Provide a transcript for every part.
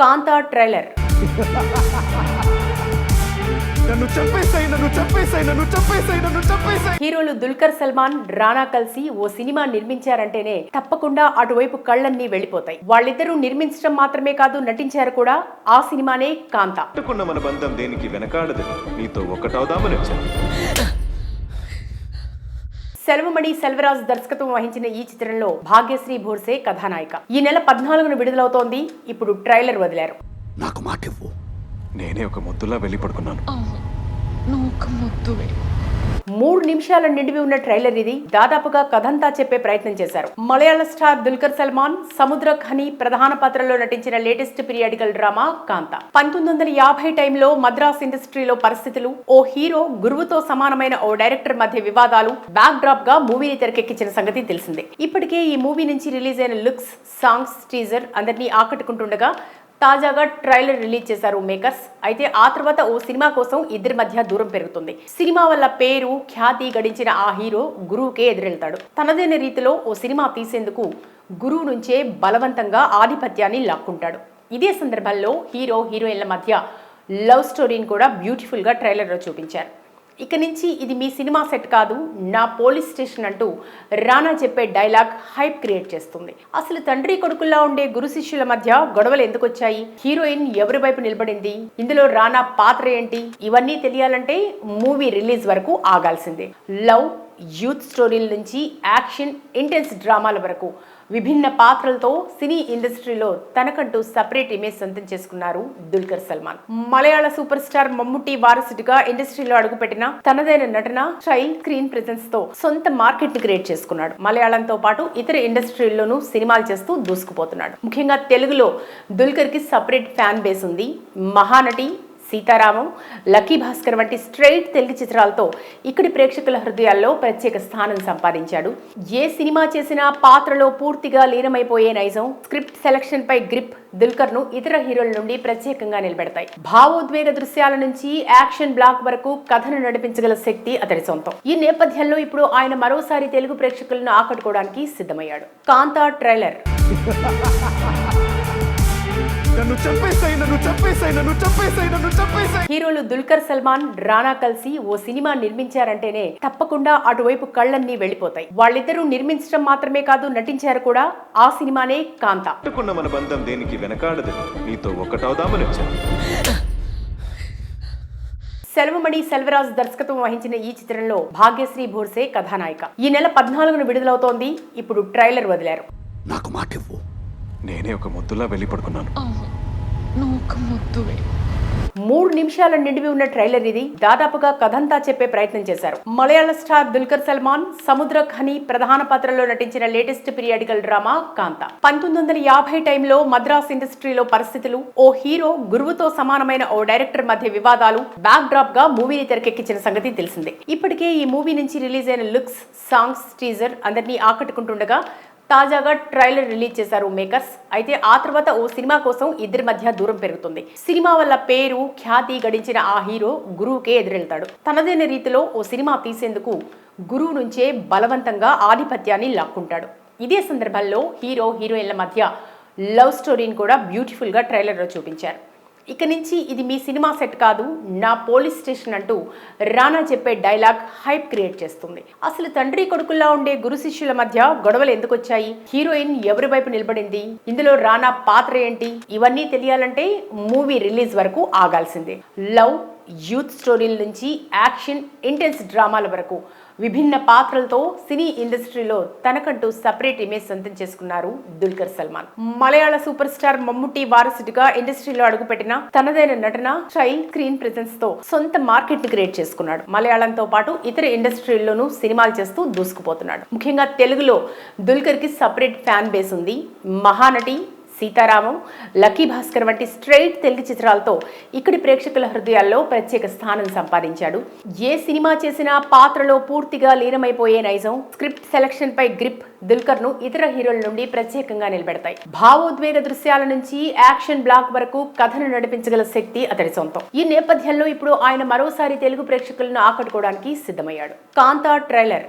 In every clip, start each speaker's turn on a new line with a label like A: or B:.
A: కాంతా trailer హీరోలు దుల్కర్ సల్మాన్, రానా కలిసి ఓ cinema నిర్మించారంటేనే తప్పకుండా అటువైపు కళ్ళన్నీ వెళ్ళిపోతాయి. వాళ్ళిద్దరూ నిర్మించడం మాత్రమే కాదు, నటించారు కూడా. ఆ సినిమానే కాంతా.
B: మన బంధం దేనికి వెనకాడదు, నీతో ఒకటవుదామని వచ్చాను.
A: సెల్వమణి సెల్వరాజ్ దర్శకత్వం వహించిన ఈ చిత్రంలో భాగ్యశ్రీ భోర్సే కథానాయిక. ఈ నెల 14న విడుదలవుతోంది. ఇప్పుడు ట్రైలర్ వదిలారు.
B: నాకు మాట ఇవ్వు, నేనే ఒక ముద్దులా వెళ్ళి పడుకున్నాను.
A: 3 నిమిషాల నిడివి ఉన్న ట్రైలర్ ఇది. దాదాపుగా కథంతా చెప్పే ప్రయత్నం చేశారు. మలయాళ స్టార్ దుల్కర్ సల్మాన్, సముద్ర ఖని ప్రధాన పాత్రలో నటించిన లేటెస్ట్ పీరియాడికల్ డ్రామా కాంతా. 1950 టైంలో మద్రాస్ ఇండస్ట్రీలో పరిస్థితులు, ఓ హీరో, గురువుతో సమానమైన ఓ డైరెక్టర్ మధ్య వివాదాలు బ్యాక్ డ్రాప్ గా మూవీని తెరకెక్కించిన సంగతి తెలిసిందే. ఇప్పటికే ఈ మూవీ నుంచి రిలీజ్ అయిన లుక్స్, సాంగ్స్, టీజర్ అందరినీ ఆకట్టుకుంటుండగా తాజాగా ట్రైలర్ రిలీజ్ చేశారు మేకర్స్. అయితే ఆ తర్వాత ఓ సినిమా కోసం ఇద్దరి మధ్య దూరం పెరుగుతుంది. సినిమా వల్ల పేరు, ఖ్యాతి గడించిన ఆ హీరో గురువుకే ఎదురెళ్తాడు. తనదైన రీతిలో ఓ సినిమా తీసేందుకు గురువు నుంచే బలవంతంగా ఆధిపత్యాన్ని లాక్కుంటాడు. ఇదే సందర్భంలో హీరో, హీరోయిన్ల మధ్య లవ్ స్టోరీని కూడా బ్యూటిఫుల్ గా ట్రైలర్లో చూపించారు. ఇక నుంచి ఇది మీ సినిమా సెట్ కాదు, నా పోలీస్ స్టేషన్ అంటూ రానా చెప్పే డైలాగ్ హైప్ క్రియేట్ చేస్తుంది. అసలు తండ్రి కొడుకుల్లా ఉండే గురు శిష్యుల మధ్య గొడవలు ఎందుకు వచ్చాయి? హీరోయిన్ ఎవరి వైపు నిలబడింది? ఇందులో రానా పాత్ర ఏంటి? ఇవన్నీ తెలియాలంటే మూవీ రిలీజ్ వరకు ఆగాల్సిందే. లవ్, యూత్ స్టోరీల నుంచి యాక్షన్, ఇంటెన్స్ డ్రామాల వరకు విభిన్న పాత్రలతో సినీ ఇండస్ట్రీలో తనకంటూ సపరేట్ ఇమేజ్ సొంతం చేసుకున్నారు దుల్కర్ సల్మాన్. మలయాళ సూపర్ స్టార్ మమ్ముట్టి వారసుడిగా ఇండస్ట్రీలో అడుగుపెట్టిన తనదైన నటన, స్టైల్, స్క్రీన్ ప్రెజెన్స్ తో సొంత మార్కెట్ ని క్రియేట్ చేసుకున్నాడు. మలయాళంతో పాటు ఇతర ఇండస్ట్రీల్లోనూ సినిమాలు చేస్తూ దూసుకుపోతున్నాడు. ముఖ్యంగా తెలుగులో దుల్కర్ కి సపరేట్ ఫ్యాన్ బేస్ ఉంది. మహానటి, సీతారామం, లక్కీ భాస్కర్ వంటి స్ట్రైట్ తెలుగు చిత్రాలతో ఇక్కడి ప్రేక్షకుల హృదయాల్లో ప్రత్యేక స్థానం సంపాదించాడు. ఏ సినిమా చేసినా పాత్రలో పూర్తిగా లీనమైపోయే నైజం, స్క్రిప్ట్ సెలక్షన్ పై గ్రిప్ దుల్కర్ ను ఇతర హీరోల నుండి ప్రత్యేకంగా నిలబెడతాయి. భావోద్వేగ దృశ్యాల నుంచి యాక్షన్ బ్లాక్ వరకు కథను నడిపించగల శక్తి అతడి సొంతం. ఈ నేపథ్యంలో ఇప్పుడు ఆయన మరోసారి తెలుగు ప్రేక్షకులను ఆకట్టుకోవడానికి సిద్ధమయ్యాడు. కాంతా ట్రైలర్. హీరోలు దుల్కర్ సల్మాన్, రానా కలిసి ఓ సినిమా నిర్మించారంటేనే తప్పకుండా అటువైపు కళ్ళన్నీ వెళ్ళిపోతాయి. వాళ్ళిద్దరూ నిర్మించడం మాత్రమే కాదు, నటించారు కూడా. ఆ సినిమానే కాంతా.
B: మన బంధం దేనికి వెనకాడదు, నీతో ఒకటవుదామని వచ్చాను.
A: సెల్వమణి సెల్వరాజ్ దర్శకత్వం వహించిన ఈ చిత్రంలో భాగ్యశ్రీ భోర్సే కథానాయిక. ఈ నెల 14న విడుదలవుతోంది. ఇప్పుడు ట్రైలర్ వదిలారు.
B: నాకు మాట ఇవ్వు, నేనే ఒక ముద్దులా వెళ్ళి పడుకున్నాను.
A: 3 నిమిషాల నిడివి ఉన్న ట్రైలర్ ఇది. దాదాపుగా కథంతా చెప్పే ప్రయత్నం చేశారు. మలయాళ స్టార్ దుల్కర్ సల్మాన్, సముద్ర ఖని ప్రధాన పాత్రలో నటించిన లేటెస్ట్ పీరియాడికల్ డ్రామా కాంతా. 1950 టైంలో మద్రాస్ ఇండస్ట్రీలో పరిస్థితులు, ఓ హీరో, గురువుతో సమానమైన ఓ డైరెక్టర్ మధ్య వివాదాలు బ్యాక్ డ్రాప్ గా మూవీని తెరకెక్కించిన సంగతి తెలిసిందే. ఇప్పటికే ఈ మూవీ నుంచి రిలీజ్ అయిన లుక్స్, సాంగ్స్, టీజర్ అందరినీ ఆకట్టుకుంటుండగా తాజాగా ట్రైలర్ రిలీజ్ చేశారు మేకర్స్. అయితే ఆ తర్వాత ఓ సినిమా కోసం ఇద్దరి మధ్య దూరం పెరుగుతుంది. సినిమా వల్ల పేరు, ఖ్యాతి గడించిన ఆ హీరో గురువుకే ఎదురెళ్తాడు. తనదైన రీతిలో ఓ సినిమా తీసేందుకు గురువు నుంచే బలవంతంగా ఆధిపత్యాన్ని లాక్కుంటాడు. ఇదే సందర్భంలో హీరో, హీరోయిన్ల మధ్య లవ్ స్టోరీని కూడా బ్యూటిఫుల్ గా ట్రైలర్లో చూపించారు. ఇక నుంచి ఇది మీ సినిమా సెట్ కాదు, నా పోలీస్ స్టేషన్ అంటూ రానా చెప్పే డైలాగ్ హైప్ క్రియేట్ చేస్తుంది. అసలు తండ్రి కొడుకుల్లా ఉండే గురు శిష్యుల మధ్య గొడవలు ఎందుకు వచ్చాయి? హీరోయిన్ ఎవరి వైపు నిలబడింది? ఇందులో రానా పాత్ర ఏంటి? ఇవన్నీ తెలియాలంటే మూవీ రిలీజ్ వరకు ఆగాల్సిందే. లవ్, యూత్ స్టోరీల నుంచి యాక్షన్, ఇంటెన్స్ డ్రామాల వరకు విభిన్న పాత్రలతో సినీ ఇండస్ట్రీలో తనకంటూ సపరేట్ ఇమేజ్ సొంతం చేసుకున్నారు దుల్కర్ సల్మాన్. మలయాళ సూపర్ స్టార్ మమ్ముట్టి వారసుడిగా ఇండస్ట్రీలో అడుగుపెట్టిన తనదైన నటన, స్టైల్, స్క్రీన్ ప్రెజెన్స్ తో సొంత మార్కెట్ ని క్రియేట్ చేసుకున్నాడు. మలయాళంతో పాటు ఇతర ఇండస్ట్రీల్లోనూ సినిమాలు చేస్తూ దూసుకుపోతున్నాడు. ముఖ్యంగా తెలుగులో దుల్కర్ కి సపరేట్ ఫ్యాన్ బేస్ ఉంది. మహానటి, సీతారామం, లక్కీ భాస్కర్ వంటి స్ట్రైట్ తెలుగు చిత్రాలతో ఇక్కడి ప్రేక్షకుల హృదయాల్లో ప్రత్యేక స్థానం సంపాదించాడు. ఏ సినిమా చేసినా పాత్రలో పూర్తిగా లీనమైపోయే నైజం, స్క్రిప్ట్ సెలక్షన్ పై గ్రిప్ దుల్కర్ ను ఇతర హీరోల నుండి ప్రత్యేకంగా నిలబెడతాయి. భావోద్వేగ దృశ్యాల నుంచి యాక్షన్ బ్లాక్ వరకు కథను నడిపించగల శక్తి అతడి సొంతం. ఈ నేపథ్యంలో ఇప్పుడు ఆయన మరోసారి తెలుగు ప్రేక్షకులను ఆకట్టుకోవడానికి సిద్ధమయ్యాడు. కాంతా ట్రైలర్.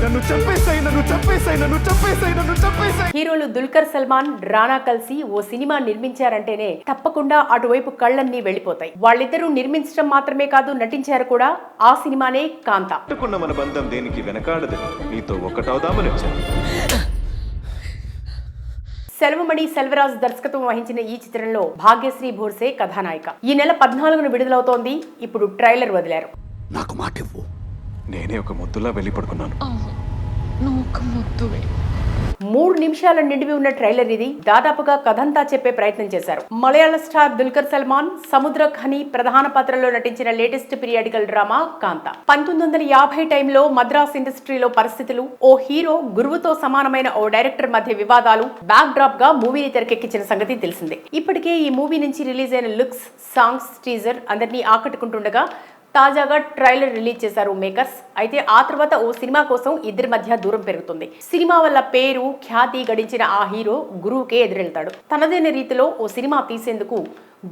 B: నన్ను చంపేసాయి నన్ను చంపేసాయి నన్ను చంపేసాయి నన్ను చంపేసాయి.
A: హీరోలు దుల్కర్ సల్మాన్, రానా కలిసి ఓ సినిమా నిర్మించారంటేనే తప్పకుండా అటువైపు కళ్ళన్నీ వెళ్ళిపోతాయి. వాళ్ళిద్దరూ నిర్మించడం మాత్రమే కాదు, నటించారు కూడా. ఆ సినిమానే కాంతా.
B: పట్టుకున్న మన బంధం దేనికి వెనకాడదు, నీతో ఒకటవుదామని వచ్చాను.
A: సెల్వమణి సెల్వరాజ్ దర్శకత్వం వహించిన ఈ చిత్రంలో భాగ్యశ్రీ భోర్సే కథానాయిక. ఈ నెల 14న విడుదలవుతోంది. ఇప్పుడు ట్రైలర్ వదిలారు.
C: నాకు మాట ఇవ్వు.
B: నేనే ఒక ముద్దులా వెళ్ళి పడుకున్నాను.
D: నువ్వు ఒక ముద్దువే.
A: 3 నిమిషాల నిడివి ఉన్న ట్రైలర్ ఇది. దాదాపుగా కథంతా చెప్పే ప్రయత్నం చేశారు. మలయాళ స్టార్ దుల్కర్ సల్మాన్, సముద్ర ఖని ప్రధాన పాత్రలో నటించిన లేటెస్ట్ పీరియాడికల్ డ్రామా కాంతా. 1950 టైంలో మద్రాస్ ఇండస్ట్రీలో పరిస్థితులు, ఓ హీరో, గురువుతో సమానమైన ఓ డైరెక్టర్ మధ్య వివాదాలు బ్యాక్ డ్రాప్ గా మూవీని తెరకెక్కించిన సంగతి తెలిసిందే. ఇప్పటికే ఈ మూవీ నుంచి రిలీజ్ అయిన లుక్స్, సాంగ్స్, టీజర్ అందరినీ ఆకట్టుకుంటుండగా తాజాగా ట్రైలర్ రిలీజ్ చేశారు మేకర్స్. అయితే ఆ తర్వాత ఓ సినిమా కోసం ఇద్దరి మధ్య దూరం పెరుగుతుంది. సినిమా వల్ల పేరు, ఖ్యాతి గడించిన ఆ హీరో గురువుకే ఎదురెళ్తాడు. తనదైన రీతిలో ఓ సినిమా తీసేందుకు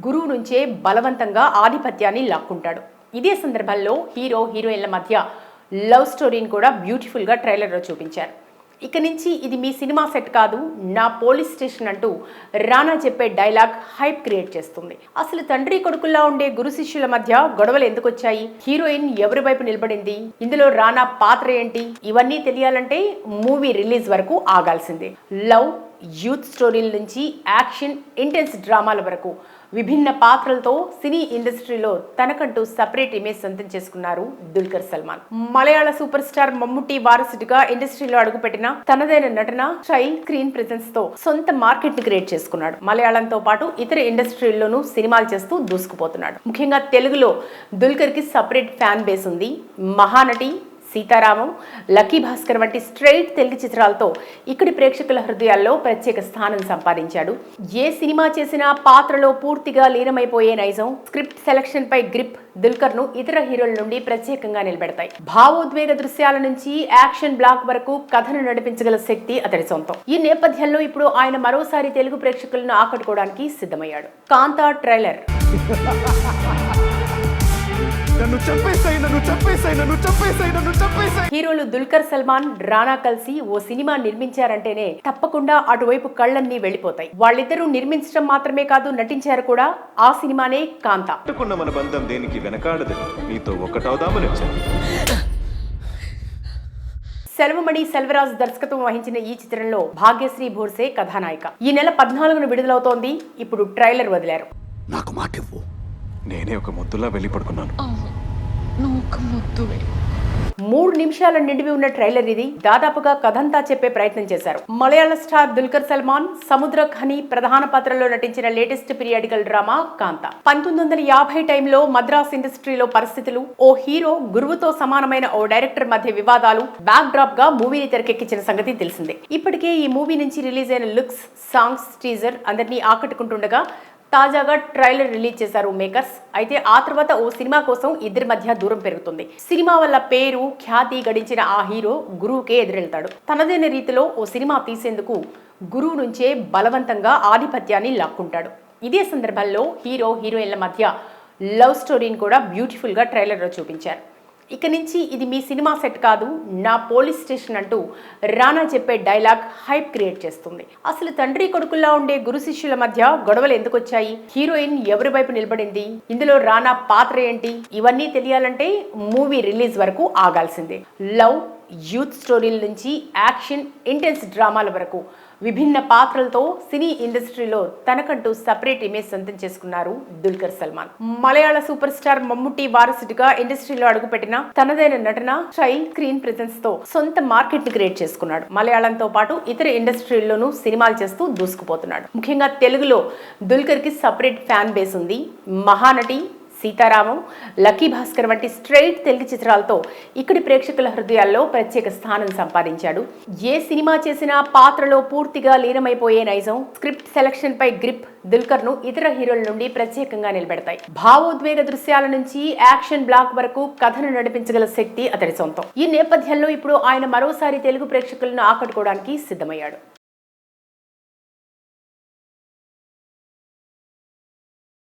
A: గురువు నుంచే బలవంతంగా ఆధిపత్యాన్ని లాక్కుంటాడు. ఇదే సందర్భంలో హీరో, హీరోయిన్ల మధ్య లవ్ స్టోరీని కూడా బ్యూటిఫుల్ గా ట్రైలర్లో చూపించారు. ఇక నుంచి ఇది మీ సినిమా సెట్ కాదు, నా పోలీస్ స్టేషన్ అంటూ రానా చెప్పే డైలాగ్ హైప్ క్రియేట్ చేస్తుంది. అసలు తండ్రి కొడుకుల్లా ఉండే గురు శిష్యుల మధ్య గొడవలు ఎందుకు వచ్చాయి? హీరోయిన్ ఎవరి వైపు నిలబడింది? ఇందులో రానా పాత్ర ఏంటి? ఇవన్నీ తెలియాలంటే మూవీ రిలీజ్ వరకు ఆగాల్సిందే. లవ్, యూత్ స్టోరీల నుంచి యాక్షన్, ఇంటెన్స్ డ్రామాల వరకు విభిన్న పాత్రలతో సినీ ఇండస్ట్రీలో తనకంటూ సపరేట్ ఇమేజ్ సొంతం చేసుకున్నారు దుల్కర్ సల్మాన్. మలయాళ సూపర్ స్టార్ మమ్ముట్టి వారసుడిగా ఇండస్ట్రీలో అడుగుపెట్టిన తనదైన నటన, స్టైల్, స్క్రీన్ ప్రెజెన్స్ తో సొంత మార్కెట్ ని క్రియేట్ చేసుకున్నాడు. మలయాళంతో పాటు ఇతర ఇండస్ట్రీల్లోనూ సినిమాలు చేస్తూ దూసుకుపోతున్నాడు. ముఖ్యంగా తెలుగులో దుల్కర్ కి సపరేట్ ఫ్యాన్ బేస్ ఉంది. మహానటి, సీతారామం, లక్కీ భాస్కర్ వంటి స్ట్రైట్ తెలుగు చిత్రాలతో ఇక్కడి ప్రేక్షకుల హృదయాల్లో ప్రత్యేక స్థానం సంపాదించాడు. ఏ సినిమా చేసినా పాత్రలో పూర్తిగా లీనమైపోయే నైజం, స్క్రిప్ట్ సెలక్షన్ పై గ్రిప్ దుల్కర్ ను ఇతర హీరోల నుండి ప్రత్యేకంగా నిలబెడతాయి. భావోద్వేగ దృశ్యాల నుంచి యాక్షన్ బ్లాక్ వరకు కథను నడిపించగల శక్తి అతడి సొంతం. ఈ నేపథ్యంలో ఇప్పుడు ఆయన మరోసారి తెలుగు ప్రేక్షకులను ఆకట్టుకోవడానికి సిద్ధమయ్యాడు. కాంతా ట్రైలర్.
B: నన్ను చంపేసాయి నన్ను చంపేసాయి నన్ను చంపేసాయి నన్ను చంపేసాయి.
A: హీరోలు దుల్కర్ సల్మాన్, రానా కలిసి ఓ సినిమా నిర్మించారంటేనే తప్పకుండా అటువైపు కళ్ళన్నీ వెళ్ళిపోతాయి. వాళ్ళిద్దరూ నిర్మించడం మాత్రమే కాదు, నటించారు కూడా. ఆ సినిమానే కాంతా.
B: పట్టుకున్న మన బంధం దేనికి వెనకాడదు, నీతో ఒకటవుదామని వచ్చాను.
A: సెల్వమణి సెల్వరాజ్ దర్శకత్వం వహించిన ఈ చిత్రంలో భాగ్యశ్రీ భోర్సే కథానాయిక. ఈ నెల 14న విడుదలవుతోంది. ఇప్పుడు ట్రైలర్ వదిలారు.
C: నాకు మాట ఇవ్వు.
B: నేనే ఒక ముద్దులా వెళ్ళి పడుకున్నాను.
D: నువ్వు ఒక ముద్దువే.
A: 3 నిమిషాల నిడివి ఉన్న ట్రైలర్ ఇది. దాదాపుగా కథంతా చెప్పే ప్రయత్నం చేశారు. మలయాళ స్టార్ దుల్కర్ సల్మాన్, సముద్ర ఖని ప్రధాన పాత్రలో నటించిన లేటెస్ట్ పీరియాడికల్ డ్రామా కాంతా. 1950 టైంలో మద్రాస్ ఇండస్ట్రీలో పరిస్థితులు, ఓ హీరో, గురువుతో సమానమైన ఓ డైరెక్టర్ మధ్య వివాదాలు బ్యాక్ డ్రాప్ గా మూవీని తెరకెక్కించిన సంగతి తెలిసిందే. ఇప్పటికే ఈ మూవీ నుంచి రిలీజ్ అయిన లుక్స్, సాంగ్స్, టీజర్ అందరినీ ఆకట్టుకుంటుండగా తాజాగా ట్రైలర్ రిలీజ్ చేశారు మేకర్స్. అయితే ఆ తర్వాత ఓ సినిమా కోసం ఇద్దరి మధ్య దూరం పెరుగుతుంది. సినిమా వల్ల పేరు, ఖ్యాతి గడించిన ఆ హీరో గురువుకే ఎదురెళ్తాడు. తనదైన రీతిలో ఓ సినిమా తీసేందుకు గురువు నుంచే బలవంతంగా ఆధిపత్యాన్ని లాక్కుంటాడు. ఇదే సందర్భంలో హీరో, హీరోయిన్ల మధ్య లవ్ స్టోరీని కూడా బ్యూటిఫుల్ గా ట్రైలర్లో చూపించారు. ఇక నుంచి ఇది మీ సినిమా సెట్ కాదు, నా పోలీస్ స్టేషన్ అంటూ రానా చెప్పే డైలాగ్ హైప్ క్రియేట్ చేస్తుంది. అసలు తండ్రి కొడుకుల్లా ఉండే గురు శిష్యుల మధ్య గొడవలు ఎందుకు వచ్చాయి? హీరోయిన్ ఎవరి వైపు నిలబడింది? ఇందులో రానా పాత్ర ఏంటి? ఇవన్నీ తెలియాలంటే మూవీ రిలీజ్ వరకు ఆగాల్సిందే. లవ్, యూత్ స్టోరీల నుంచి యాక్షన్, ఇంటెన్స్ డ్రామాల వరకు విభిన్న పాత్రలతో సినీ ఇండస్ట్రీలో తనకంటూ సపరేట్ ఇమేజ్ సొంతం చేసుకున్నారు దుల్కర్ సల్మాన్. మలయాళ సూపర్ స్టార్ మమ్ముట్టి వారసుడిగా ఇండస్ట్రీలో అడుగుపెట్టిన తనదైన నటన, స్టైల్, స్క్రీన్ ప్రెజెన్స్ తో సొంత మార్కెట్ ని క్రియేట్ చేసుకున్నాడు. మలయాళంతో పాటు ఇతర ఇండస్ట్రీల్లోనూ సినిమాలు చేస్తూ దూసుకుపోతున్నాడు. ముఖ్యంగా తెలుగులో దుల్కర్ కి సపరేట్ ఫ్యాన్ బేస్ ఉంది. మహానటి, సీతారామం, లక్కీ భాస్కర్ వంటి స్ట్రైట్ తెలుగు చిత్రాలతో ఇక్కడి ప్రేక్షకుల హృదయాల్లో ప్రత్యేక స్థానం సంపాదించాడు. ఏ సినిమా చేసినా పాత్రలో పూర్తిగా లీనమైపోయే నైజం, స్క్రిప్ట్ సెలక్షన్ పై గ్రిప్ దుల్కర్ ను ఇతర హీరోల నుండి ప్రత్యేకంగా నిలబెడతాయి. భావోద్వేగ దృశ్యాల నుంచి యాక్షన్ బ్లాక్ వరకు కథను నడిపించగల శక్తి అతడి సొంతం. ఈ నేపథ్యంలో ఇప్పుడు ఆయన మరోసారి తెలుగు ప్రేక్షకులను ఆకట్టుకోవడానికి సిద్ధమయ్యాడు.